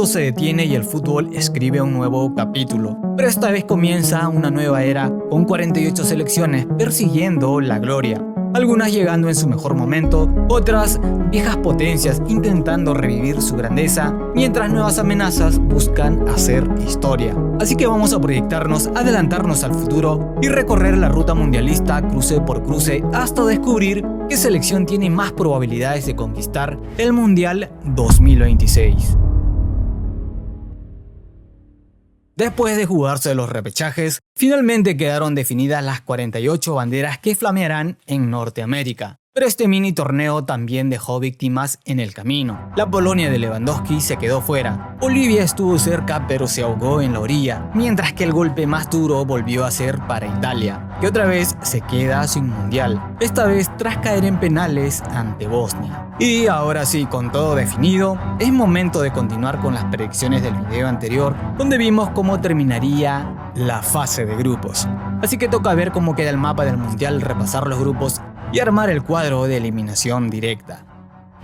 Se detiene y el fútbol escribe un nuevo capítulo, pero esta vez comienza una nueva era con 48 selecciones persiguiendo la gloria, algunas llegando en su mejor momento, otras viejas potencias intentando revivir su grandeza, mientras nuevas amenazas buscan hacer historia. Así que vamos a proyectarnos, adelantarnos al futuro y recorrer la ruta mundialista cruce por cruce hasta descubrir qué selección tiene más probabilidades de conquistar el Mundial 2026. Después de jugarse los repechajes, finalmente quedaron definidas las 48 banderas que flamearán en Norteamérica. Pero este mini torneo también dejó víctimas en el camino. La Polonia de Lewandowski se quedó fuera. Bolivia estuvo cerca pero se ahogó en la orilla, mientras que el golpe más duro volvió a ser para Italia, que otra vez se queda sin mundial, esta vez tras caer en penales ante Bosnia. Y ahora sí, con todo definido, es momento de continuar con las predicciones del video anterior, donde vimos cómo terminaría la fase de grupos. Así que toca ver cómo queda el mapa del mundial, repasar los grupos y armar el cuadro de eliminación directa.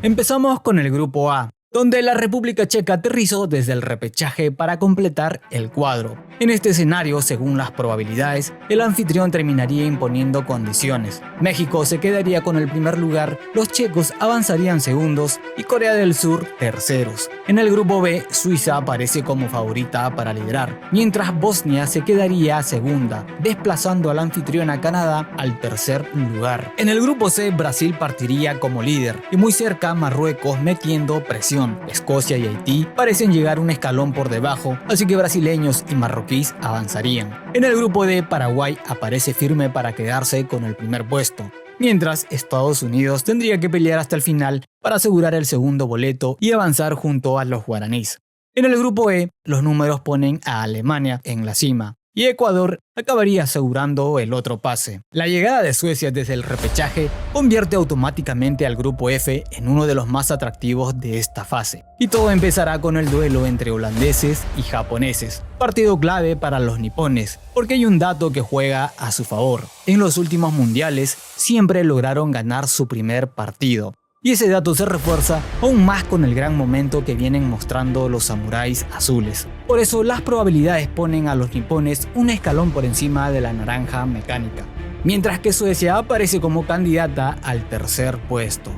Empezamos con el grupo A, donde la República Checa aterrizó desde el repechaje para completar el cuadro. En este escenario, según las probabilidades, el anfitrión terminaría imponiendo condiciones. México se quedaría con el primer lugar, los checos avanzarían segundos y Corea del Sur terceros. En el grupo B, Suiza aparece como favorita para liderar, mientras Bosnia se quedaría segunda, desplazando al anfitrión a Canadá al tercer lugar. En el grupo C, Brasil partiría como líder y muy cerca Marruecos metiendo presión. Escocia y Haití parecen llegar un escalón por debajo, así que brasileños y marroquíes avanzarían. En el grupo D, Paraguay aparece firme para quedarse con el primer puesto, mientras Estados Unidos tendría que pelear hasta el final para asegurar el segundo boleto y avanzar junto a los guaraníes. En el grupo E, los números ponen a Alemania en la cima, y Ecuador acabaría asegurando el otro pase. La llegada de Suecia desde el repechaje convierte automáticamente al grupo F en uno de los más atractivos de esta fase. Y todo empezará con el duelo entre holandeses y japoneses. Partido clave para los nipones, porque hay un dato que juega a su favor. En los últimos mundiales siempre lograron ganar su primer partido. Y ese dato se refuerza aún más con el gran momento que vienen mostrando los samuráis azules. Por eso las probabilidades ponen a los nipones un escalón por encima de la naranja mecánica, mientras que Suecia aparece como candidata al tercer puesto.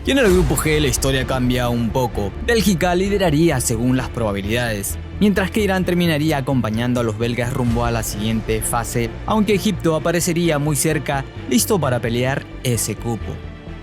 Y en el grupo G la historia cambia un poco. Bélgica lideraría según las probabilidades, mientras que Irán terminaría acompañando a los belgas rumbo a la siguiente fase, aunque Egipto aparecería muy cerca, listo para pelear ese cupo.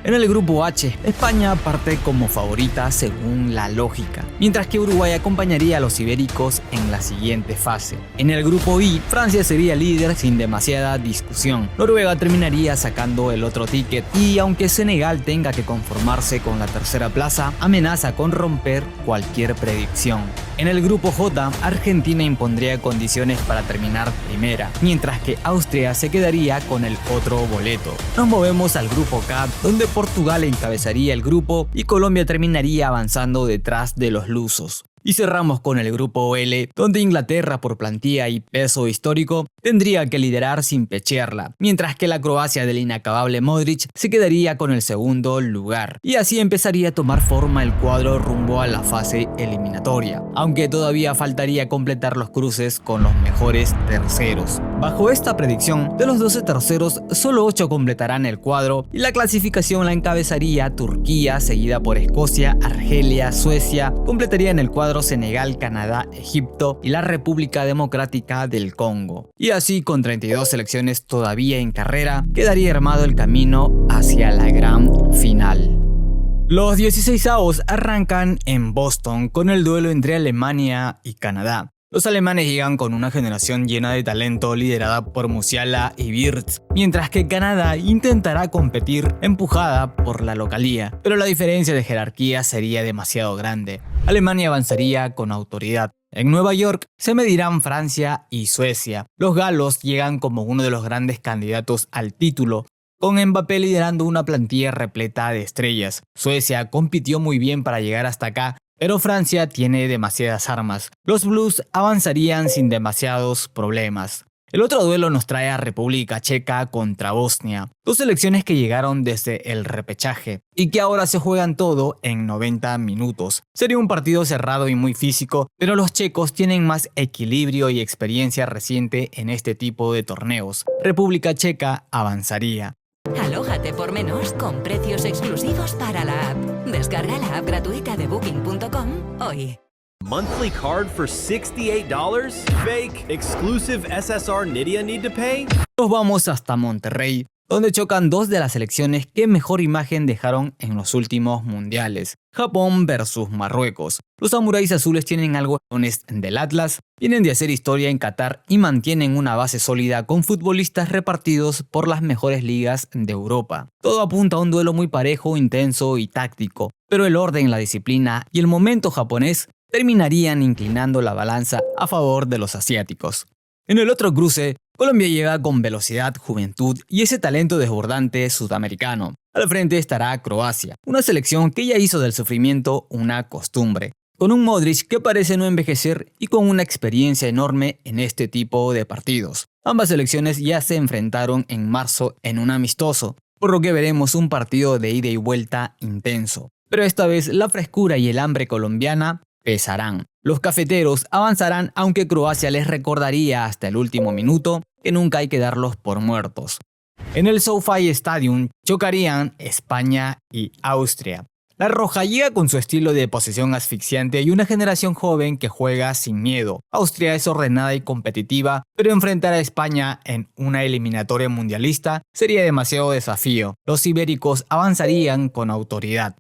En el grupo H, España parte como favorita según la lógica, mientras que Uruguay acompañaría a los ibéricos en la siguiente fase. En el grupo I, Francia sería líder sin demasiada discusión. Noruega terminaría sacando el otro ticket y aunque Senegal tenga que conformarse con la tercera plaza, amenaza con romper cualquier predicción. En el grupo J, Argentina impondría condiciones para terminar primera, mientras que Austria se quedaría con el otro boleto. Nos movemos al grupo K, donde Portugal encabezaría el grupo y Colombia terminaría avanzando detrás de los lusos. Y cerramos con el grupo L, donde Inglaterra por plantilla y peso histórico tendría que liderar sin pechearla, mientras que la Croacia del inacabable Modric se quedaría con el segundo lugar. Y así empezaría a tomar forma el cuadro rumbo a la fase eliminatoria, aunque todavía faltaría completar los cruces con los mejores terceros. Bajo esta predicción, de los 12 terceros, solo 8 completarán el cuadro y la clasificación la encabezaría Turquía, seguida por Escocia, Argelia, Suecia, completarían el cuadro Senegal, Canadá, Egipto y la República Democrática del Congo. Y así, con 32 selecciones todavía en carrera, quedaría armado el camino hacia la gran final. Los 16avos arrancan en Boston con el duelo entre Alemania y Canadá. Los alemanes llegan con una generación llena de talento liderada por Musiala y Wirtz, mientras que Canadá intentará competir empujada por la localía, pero la diferencia de jerarquía sería demasiado grande. Alemania avanzaría con autoridad. En Nueva York se medirán Francia y Suecia. Los galos llegan como uno de los grandes candidatos al título, con Mbappé liderando una plantilla repleta de estrellas. Suecia compitió muy bien para llegar hasta acá, pero Francia tiene demasiadas armas. Los Blues avanzarían sin demasiados problemas. El otro duelo nos trae a República Checa contra Bosnia, dos selecciones que llegaron desde el repechaje y que ahora se juegan todo en 90 minutos. Sería un partido cerrado y muy físico, pero los checos tienen más equilibrio y experiencia reciente en este tipo de torneos. República Checa avanzaría. Alójate por menos con precios exclusivos para la app. Descarga la app gratuita de Booking.com hoy. Monthly card for $68? Fake. Exclusive SSR Nydia need to pay? Nos vamos hasta Monterrey, donde chocan dos de las selecciones que mejor imagen dejaron en los últimos mundiales. Japón versus Marruecos. Los samuráis azules tienen algo del Atlas, vienen de hacer historia en Qatar y mantienen una base sólida con futbolistas repartidos por las mejores ligas de Europa. Todo apunta a un duelo muy parejo, intenso y táctico, pero el orden, la disciplina y el momento japonés terminarían inclinando la balanza a favor de los asiáticos. En el otro cruce, Colombia llega con velocidad, juventud y ese talento desbordante sudamericano. Al frente estará Croacia, una selección que ya hizo del sufrimiento una costumbre, con un Modric que parece no envejecer y con una experiencia enorme en este tipo de partidos. Ambas selecciones ya se enfrentaron en marzo en un amistoso, por lo que veremos un partido de ida y vuelta intenso. Pero esta vez la frescura y el hambre colombiana pesarán. Los cafeteros avanzarán, aunque Croacia les recordaría hasta el último minuto que nunca hay que darlos por muertos. En el SoFi Stadium chocarían España y Austria. La roja llega con su estilo de posesión asfixiante y una generación joven que juega sin miedo. Austria es ordenada y competitiva, pero enfrentar a España en una eliminatoria mundialista sería demasiado desafío. Los ibéricos avanzarían con autoridad.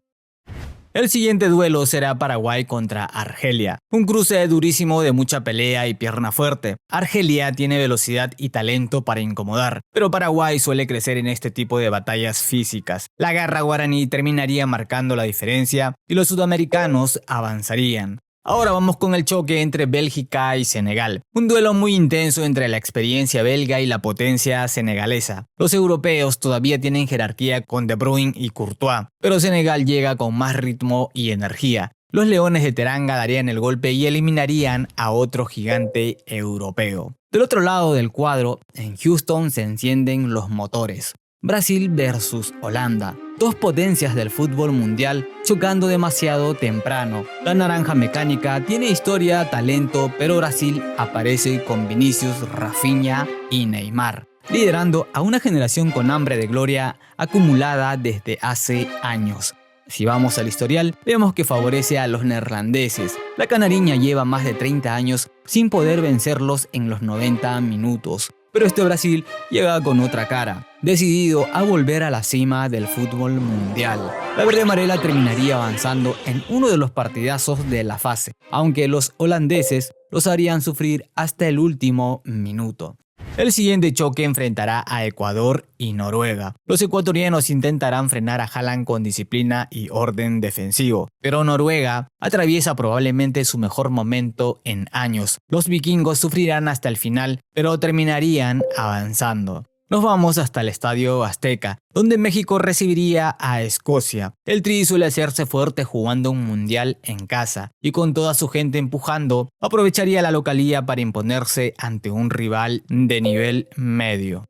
El siguiente duelo será Paraguay contra Argelia, un cruce durísimo de mucha pelea y pierna fuerte. Argelia tiene velocidad y talento para incomodar, pero Paraguay suele crecer en este tipo de batallas físicas. La garra guaraní terminaría marcando la diferencia y los sudamericanos avanzarían. Ahora vamos con el choque entre Bélgica y Senegal, un duelo muy intenso entre la experiencia belga y la potencia senegalesa. Los europeos todavía tienen jerarquía con De Bruyne y Courtois, pero Senegal llega con más ritmo y energía. Los Leones de Teranga darían el golpe y eliminarían a otro gigante europeo. Del otro lado del cuadro, en Houston se encienden los motores. Brasil versus Holanda, dos potencias del fútbol mundial chocando demasiado temprano. La naranja mecánica tiene historia, talento, pero Brasil aparece con Vinicius, Rafinha y Neymar, liderando a una generación con hambre de gloria acumulada desde hace años. Si vamos al historial, vemos que favorece a los neerlandeses. La canariña lleva más de 30 años sin poder vencerlos en los 90 minutos. Pero este Brasil llega con otra cara, decidido a volver a la cima del fútbol mundial. La verde amarela terminaría avanzando en uno de los partidazos de la fase, aunque los holandeses los harían sufrir hasta el último minuto. El siguiente choque enfrentará a Ecuador y Noruega. Los ecuatorianos intentarán frenar a Haaland con disciplina y orden defensivo, pero Noruega atraviesa probablemente su mejor momento en años. Los vikingos sufrirán hasta el final, pero terminarían avanzando. Nos vamos hasta el Estadio Azteca, donde México recibiría a Escocia. El Tri suele hacerse fuerte jugando un mundial en casa, y con toda su gente empujando, aprovecharía la localía para imponerse ante un rival de nivel medio.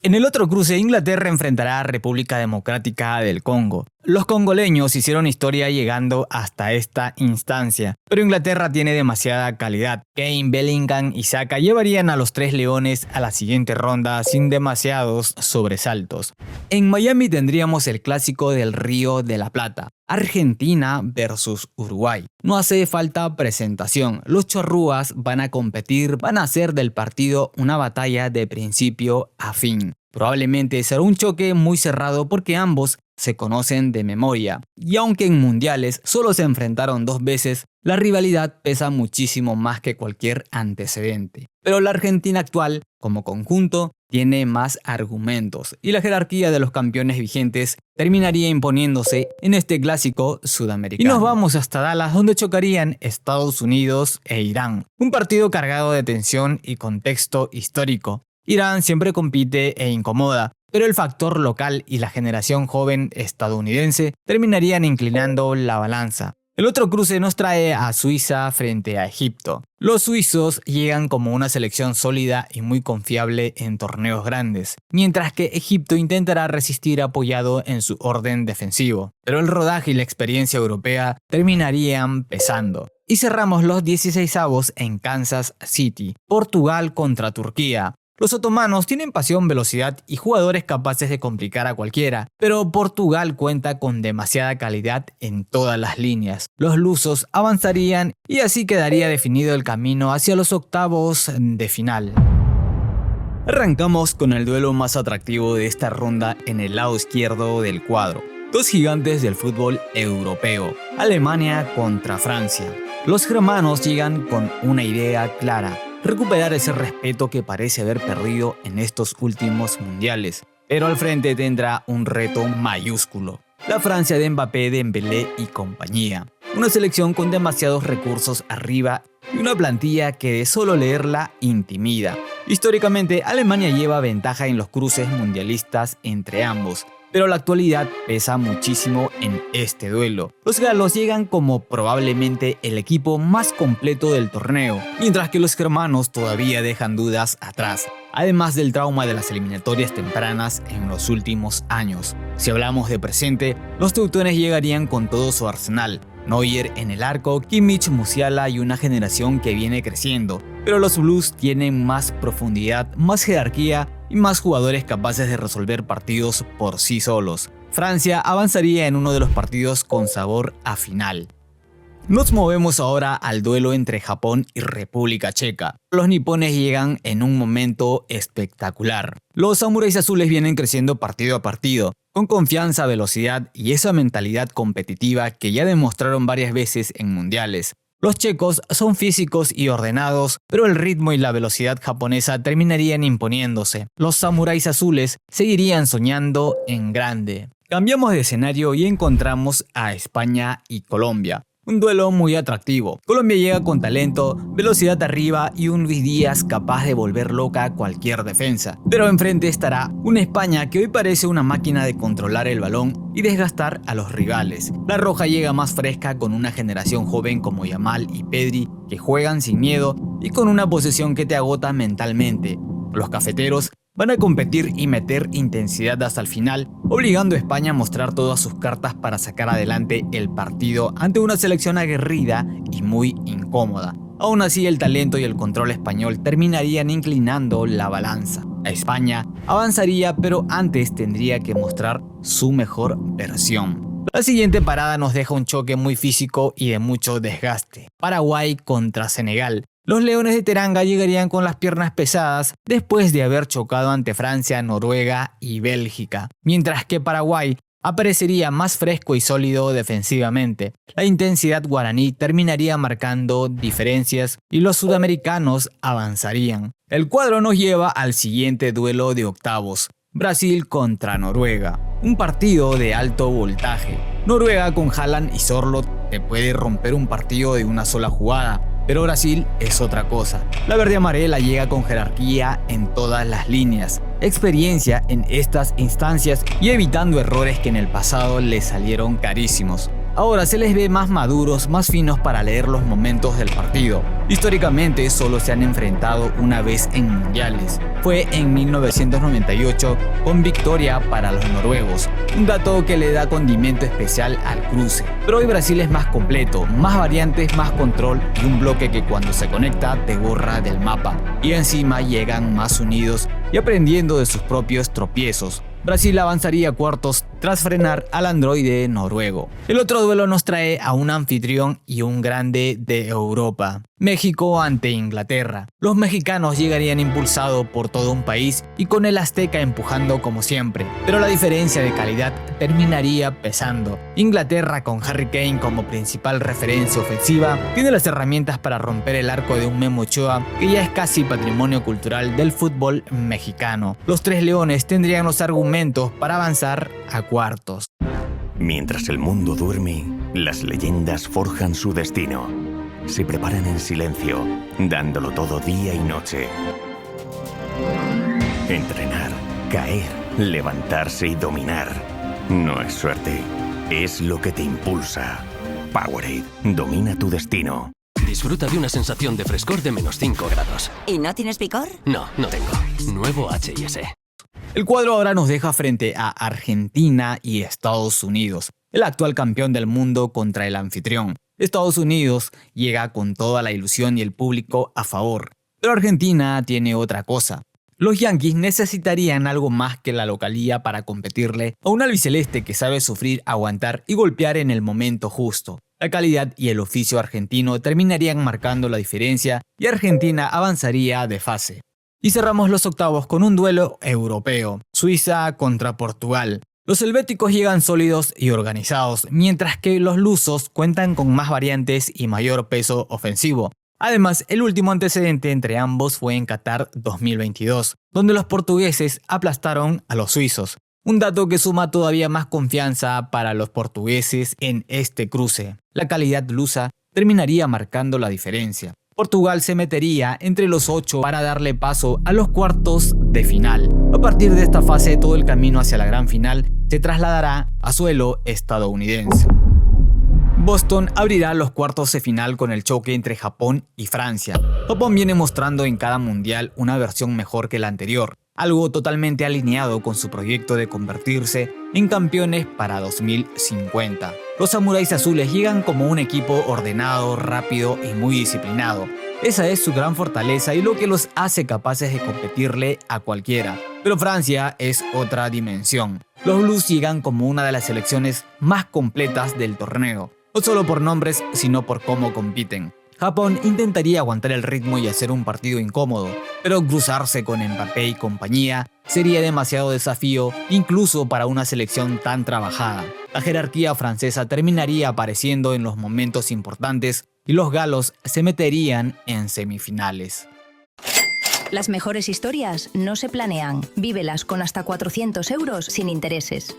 En el otro cruce, Inglaterra enfrentará a República Democrática del Congo. Los congoleños hicieron historia llegando hasta esta instancia, pero Inglaterra tiene demasiada calidad. Kane, Bellingham y Saka llevarían a los tres leones a la siguiente ronda sin demasiados sobresaltos. En Miami tendríamos el clásico del Río de la Plata, Argentina versus Uruguay. No hace falta presentación, los chorrúas van a competir, van a hacer del partido una batalla de principio a fin. Probablemente será un choque muy cerrado porque ambos se conocen de memoria, y aunque en mundiales solo se enfrentaron 2 veces, la rivalidad pesa muchísimo más que cualquier antecedente. Pero la Argentina actual, como conjunto, tiene más argumentos, y la jerarquía de los campeones vigentes terminaría imponiéndose en este clásico sudamericano. Y nos vamos hasta Dallas, donde chocarían Estados Unidos e Irán, un partido cargado de tensión y contexto histórico. Irán siempre compite e incomoda, pero el factor local y la generación joven estadounidense terminarían inclinando la balanza. El otro cruce nos trae a Suiza frente a Egipto. Los suizos llegan como una selección sólida y muy confiable en torneos grandes, mientras que Egipto intentará resistir apoyado en su orden defensivo. Pero el rodaje y la experiencia europea terminarían pesando. Y cerramos los 16avos en Kansas City, Portugal contra Turquía. Los otomanos tienen pasión, velocidad y jugadores capaces de complicar a cualquiera, pero Portugal cuenta con demasiada calidad en todas las líneas. Los lusos avanzarían y así quedaría definido el camino hacia los octavos de final. Arrancamos con el duelo más atractivo de esta ronda en el lado izquierdo del cuadro. Dos gigantes del fútbol europeo, Alemania contra Francia. Los germanos llegan con una idea clara: recuperar ese respeto que parece haber perdido en estos últimos mundiales. Pero al frente tendrá un reto mayúsculo: la Francia de Mbappé, Dembélé y compañía. Una selección con demasiados recursos arriba y una plantilla que de solo leerla intimida. Históricamente, Alemania lleva ventaja en los cruces mundialistas entre ambos, pero la actualidad pesa muchísimo en este duelo. Los galos llegan como probablemente el equipo más completo del torneo, mientras que los germanos todavía dejan dudas atrás, además del trauma de las eliminatorias tempranas en los últimos años. Si hablamos de presente, los teutones llegarían con todo su arsenal: Neuer en el arco, Kimmich, Musiala y una generación que viene creciendo. Pero los Blues tienen más profundidad, más jerarquía y más jugadores capaces de resolver partidos por sí solos. Francia avanzaría en uno de los partidos con sabor a final. Nos movemos ahora al duelo entre Japón y República Checa. Los nipones llegan en un momento espectacular. Los samuráis azules vienen creciendo partido a partido, con confianza, velocidad y esa mentalidad competitiva que ya demostraron varias veces en mundiales. Los checos son físicos y ordenados, pero el ritmo y la velocidad japonesa terminarían imponiéndose. Los samuráis azules seguirían soñando en grande. Cambiamos de escenario y encontramos a España y Colombia. Un duelo muy atractivo. Colombia llega con talento, velocidad arriba y un Luis Díaz capaz de volver loca a cualquier defensa. Pero enfrente estará una España que hoy parece una máquina de controlar el balón y desgastar a los rivales. La roja llega más fresca con una generación joven como Yamal y Pedri que juegan sin miedo y con una posesión que te agota mentalmente. Los cafeteros van a competir y meter intensidad hasta el final, obligando a España a mostrar todas sus cartas para sacar adelante el partido ante una selección aguerrida y muy incómoda. Aún así, el talento y el control español terminarían inclinando la balanza. A España avanzaría, pero antes tendría que mostrar su mejor versión. La siguiente parada nos deja un choque muy físico y de mucho desgaste. Paraguay contra Senegal. Los Leones de Teranga llegarían con las piernas pesadas después de haber chocado ante Francia, Noruega y Bélgica, mientras que Paraguay aparecería más fresco y sólido defensivamente. La intensidad guaraní terminaría marcando diferencias y los sudamericanos avanzarían. El cuadro nos lleva al siguiente duelo de octavos: Brasil contra Noruega. Un partido de alto voltaje. Noruega con Haaland y Sorloth te puede romper un partido de una sola jugada. Pero Brasil es otra cosa. La verde amarela llega con jerarquía en todas las líneas, experiencia en estas instancias y evitando errores que en el pasado les salieron carísimos. Ahora se les ve más maduros, más finos para leer los momentos del partido. Históricamente solo se han enfrentado una vez en mundiales. Fue en 1998 con victoria para los noruegos. Un dato que le da condimento especial al cruce. Pero hoy Brasil es más completo, más variantes, más control y un bloque que cuando se conecta te borra del mapa. Y encima llegan más unidos y aprendiendo de sus propios tropiezos. Brasil avanzaría a cuartos tras frenar al androide noruego. El otro duelo nos trae a un anfitrión y un grande de Europa. México ante Inglaterra. Los mexicanos llegarían impulsados por todo un país y con el azteca empujando como siempre, pero la diferencia de calidad terminaría pesando. Inglaterra, con Harry Kane como principal referencia ofensiva, tiene las herramientas para romper el arco de un Memo Ochoa que ya es casi patrimonio cultural del fútbol mexicano. Los tres leones tendrían los argumentos para avanzar a cuartos. Mientras el mundo duerme, las leyendas forjan su destino. Se preparan en silencio, dándolo todo día y noche. Entrenar, caer, levantarse y dominar. No es suerte, es lo que te impulsa. Powerade. Domina tu destino. Disfruta de una sensación de frescor de -5 grados. ¿Y no tienes picor? No, no tengo. Nuevo H&S. El cuadro ahora nos deja frente a Argentina y Estados Unidos, el actual campeón del mundo contra el anfitrión. Estados Unidos llega con toda la ilusión y el público a favor, pero Argentina tiene otra cosa. Los Yankees necesitarían algo más que la localía para competirle a un albiceleste que sabe sufrir, aguantar y golpear en el momento justo. La calidad y el oficio argentino terminarían marcando la diferencia y Argentina avanzaría de fase. Y cerramos los octavos con un duelo europeo, Suiza contra Portugal. Los helvéticos llegan sólidos y organizados, mientras que los lusos cuentan con más variantes y mayor peso ofensivo. Además, el último antecedente entre ambos fue en Qatar 2022, donde los portugueses aplastaron a los suizos. Un dato que suma todavía más confianza para los portugueses en este cruce. La calidad lusa terminaría marcando la diferencia. Portugal se metería entre los 8 para darle paso a los cuartos de final. A partir de esta fase, todo el camino hacia la gran final se trasladará a suelo estadounidense. Boston abrirá los cuartos de final con el choque entre Japón y Francia. Japón viene mostrando en cada mundial una versión mejor que la anterior, algo totalmente alineado con su proyecto de convertirse en campeones para 2050. Los samuráis azules llegan como un equipo ordenado, rápido y muy disciplinado. Esa es su gran fortaleza y lo que los hace capaces de competirle a cualquiera. Pero Francia es otra dimensión. Los Blues llegan como una de las selecciones más completas del torneo, no solo por nombres, sino por cómo compiten. Japón intentaría aguantar el ritmo y hacer un partido incómodo, pero cruzarse con Mbappé y compañía sería demasiado desafío incluso para una selección tan trabajada. La jerarquía francesa terminaría apareciendo en los momentos importantes y los galos se meterían en semifinales. Las mejores historias no se planean. Vívelas con hasta 400 euros sin intereses.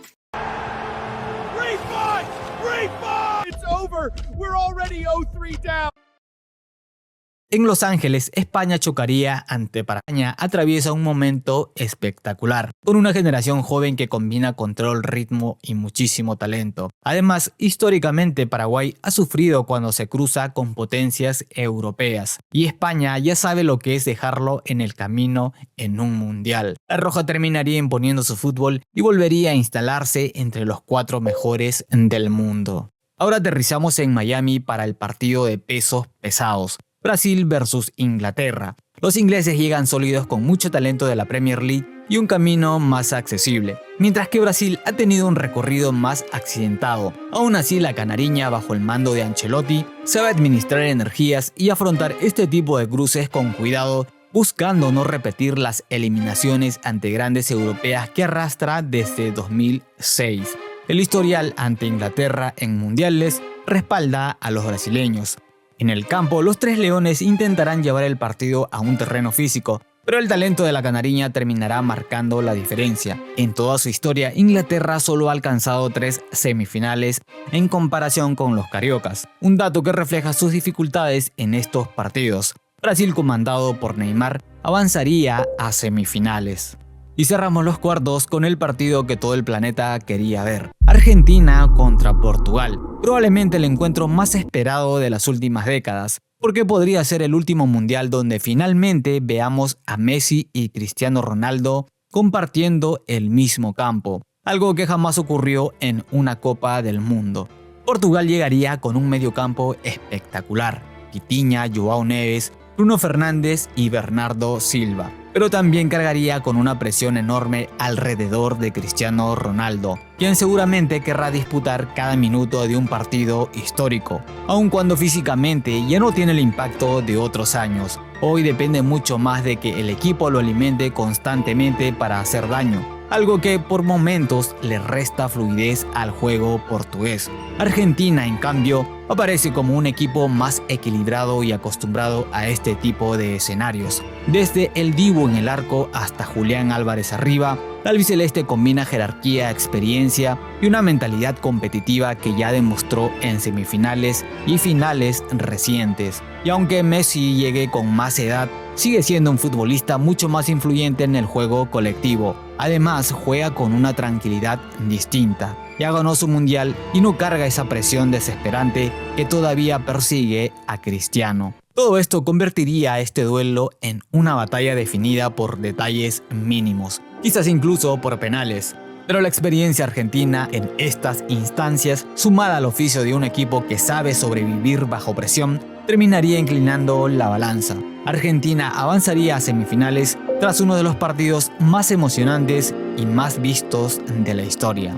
En Los Ángeles, España chocaría ante Paraguay. España atraviesa un momento espectacular, con una generación joven que combina control, ritmo y muchísimo talento. Además, históricamente Paraguay ha sufrido cuando se cruza con potencias europeas, y España ya sabe lo que es dejarlo en el camino en un mundial. La roja terminaría imponiendo su fútbol y volvería a instalarse entre los 4 mejores del mundo. Ahora aterrizamos en Miami para el partido de pesos pesados. Brasil versus Inglaterra. Los ingleses llegan sólidos con mucho talento de la Premier League y un camino más accesible, mientras que Brasil ha tenido un recorrido más accidentado. Aún así, la canariña, bajo el mando de Ancelotti, sabe administrar energías y afrontar este tipo de cruces con cuidado, buscando no repetir las eliminaciones ante grandes europeas que arrastra desde 2006. El historial ante Inglaterra en mundiales respalda a los brasileños. En el campo, los tres leones intentarán llevar el partido a un terreno físico, pero el talento de la canariña terminará marcando la diferencia. En toda su historia, Inglaterra solo ha alcanzado 3 semifinales en comparación con los cariocas, un dato que refleja sus dificultades en estos partidos. Brasil, comandado por Neymar, avanzaría a semifinales. Y cerramos los cuartos con el partido que todo el planeta quería ver. Argentina contra Portugal. Probablemente el encuentro más esperado de las últimas décadas, porque podría ser el último mundial donde finalmente veamos a Messi y Cristiano Ronaldo compartiendo el mismo campo, algo que jamás ocurrió en una Copa del Mundo. Portugal llegaría con un mediocampo espectacular: Vitinha, João Neves, Bruno Fernández y Bernardo Silva, pero también cargaría con una presión enorme alrededor de Cristiano Ronaldo, quien seguramente querrá disputar cada minuto de un partido histórico, aun cuando físicamente ya no tiene el impacto de otros años. Hoy depende mucho más de que el equipo lo alimente constantemente para hacer daño, algo que por momentos le resta fluidez al juego portugués. Argentina, en cambio, aparece como un equipo más equilibrado y acostumbrado a este tipo de escenarios. Desde el Dibu en el arco hasta Julián Álvarez arriba, la albiceleste combina jerarquía, experiencia y una mentalidad competitiva que ya demostró en semifinales y finales recientes. Y aunque Messi llegue con más edad, sigue siendo un futbolista mucho más influyente en el juego colectivo. Además, juega con una tranquilidad distinta. Ya ganó su mundial y no carga esa presión desesperante que todavía persigue a Cristiano. Todo esto convertiría a este duelo en una batalla definida por detalles mínimos, quizás incluso por penales. Pero la experiencia argentina en estas instancias, sumada al oficio de un equipo que sabe sobrevivir bajo presión, terminaría inclinando la balanza. Argentina avanzaría a semifinales tras uno de los partidos más emocionantes y más vistos de la historia.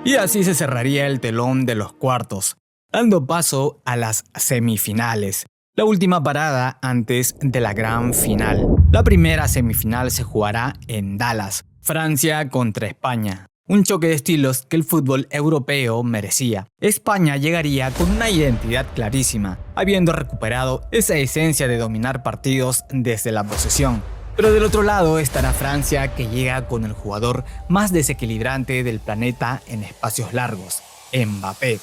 Y así se cerraría el telón de los cuartos, dando paso a las semifinales, la última parada antes de la gran final. La primera semifinal se jugará en Dallas, Francia contra España. Un choque de estilos que el fútbol europeo merecía. España llegaría con una identidad clarísima, habiendo recuperado esa esencia de dominar partidos desde la posesión. Pero del otro lado estará Francia, que llega con el jugador más desequilibrante del planeta en espacios largos, Mbappé,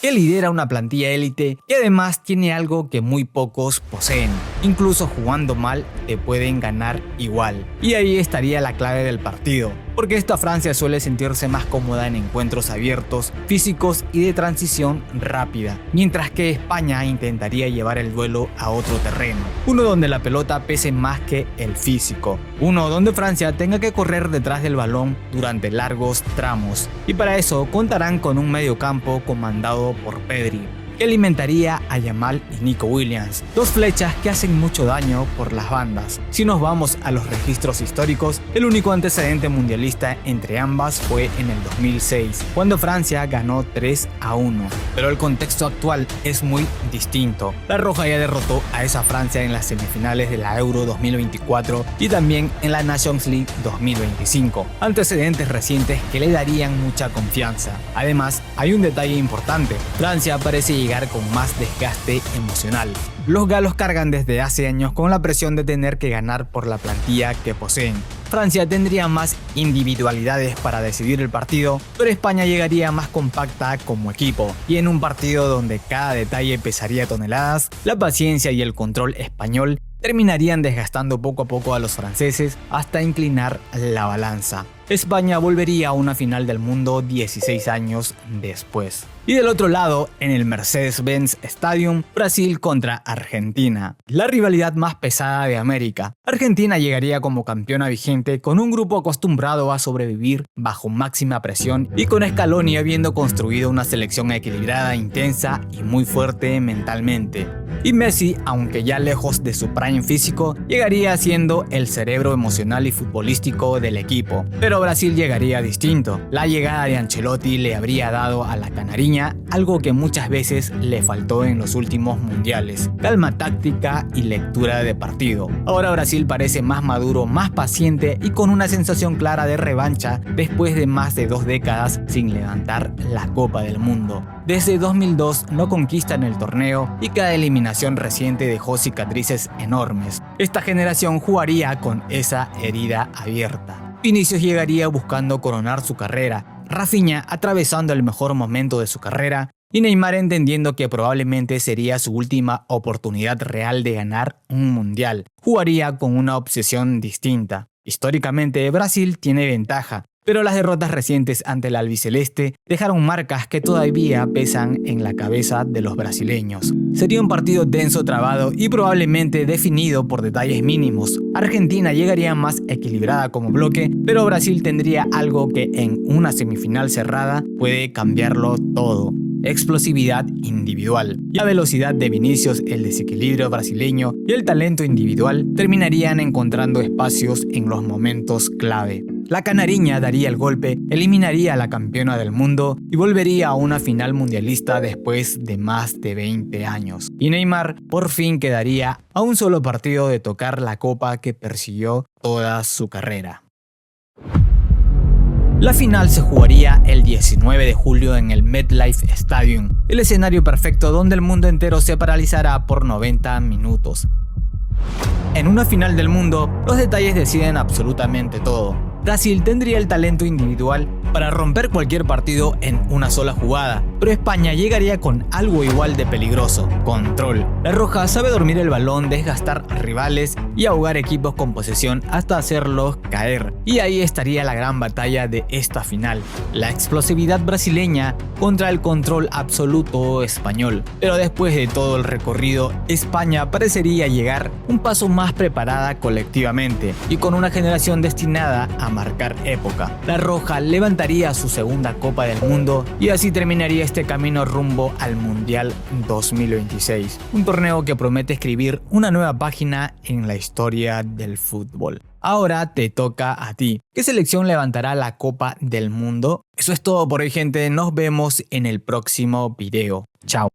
que lidera una plantilla élite y además tiene algo que muy pocos poseen. Incluso jugando mal te pueden ganar igual. Y ahí estaría la clave del partido, porque esta Francia suele sentirse más cómoda en encuentros abiertos, físicos y de transición rápida, mientras que España intentaría llevar el duelo a otro terreno, uno donde la pelota pese más que el físico, uno donde Francia tenga que correr detrás del balón durante largos tramos, y para eso contarán con un mediocampo comandado por Pedri, que alimentaría a Yamal y Nico Williams, dos flechas que hacen mucho daño por las bandas. Si nos vamos a los registros históricos, el único antecedente mundialista entre ambas fue en el 2006, cuando Francia ganó 3-1. Pero el contexto actual es muy distinto. La Roja ya derrotó a esa Francia en las semifinales de la Euro 2024 y también en la Nations League 2025, antecedentes recientes que le darían mucha confianza. Además, hay un detalle importante: Francia parece llegar con más desgaste emocional. Los galos cargan desde hace años con la presión de tener que ganar por la plantilla que poseen. Francia tendría más individualidades para decidir el partido, pero España llegaría más compacta como equipo, y en un partido donde cada detalle pesaría toneladas, la paciencia y el control español terminarían desgastando poco a poco a los franceses hasta inclinar la balanza. España volvería a una final del mundo 16 años después. Y del otro lado, en el Mercedes-Benz Stadium, Brasil contra Argentina. La rivalidad más pesada de América. Argentina llegaría como campeona vigente con un grupo acostumbrado a sobrevivir bajo máxima presión y con Scaloni habiendo construido una selección equilibrada, intensa y muy fuerte mentalmente. Y Messi, aunque ya lejos de su prime físico, llegaría siendo el cerebro emocional y futbolístico del equipo. Pero Brasil llegaría distinto. La llegada de Ancelotti le habría dado a la canariña algo que muchas veces le faltó en los últimos mundiales: calma táctica y lectura de partido. Ahora Brasil parece más maduro, más paciente y con una sensación clara de revancha después de más de 2 décadas sin levantar la Copa del Mundo. Desde 2002 no conquistan el torneo y cada eliminación reciente dejó cicatrices enormes. Esta generación jugaría con esa herida abierta. Vinicius llegaría buscando coronar su carrera, Rafinha atravesando el mejor momento de su carrera y Neymar entendiendo que probablemente sería su última oportunidad real de ganar un mundial. Jugaría con una obsesión distinta. Históricamente Brasil tiene ventaja, pero las derrotas recientes ante el albiceleste dejaron marcas que todavía pesan en la cabeza de los brasileños. Sería un partido tenso, trabado y probablemente definido por detalles mínimos. Argentina llegaría más equilibrada como bloque, pero Brasil tendría algo que en una semifinal cerrada puede cambiarlo todo: explosividad individual. La velocidad de Vinicius, el desequilibrio brasileño y el talento individual terminarían encontrando espacios en los momentos clave. La canariña daría el golpe, eliminaría a la campeona del mundo y volvería a una final mundialista después de más de 20 años. Y Neymar por fin quedaría a un solo partido de tocar la copa que persiguió toda su carrera. La final se jugaría el 19 de julio en el MetLife Stadium, el escenario perfecto donde el mundo entero se paralizará por 90 minutos. En una final del mundo, los detalles deciden absolutamente todo. Brasil tendría el talento individual para romper cualquier partido en una sola jugada, pero España llegaría con algo igual de peligroso: control. La Roja sabe dormir el balón, desgastar rivales y ahogar equipos con posesión hasta hacerlos caer. Y ahí estaría la gran batalla de esta final: la explosividad brasileña contra el control absoluto español. Pero después de todo el recorrido, España parecería llegar un paso más preparada colectivamente y con una generación destinada a marcar época. La Roja levantaría su segunda Copa del Mundo y así terminaría este camino rumbo al Mundial 2026, un torneo que promete escribir una nueva página en la historia del fútbol. Ahora te toca a ti. ¿Qué selección levantará la Copa del Mundo? Eso es todo por hoy, gente. Nos vemos en el próximo video. Chao.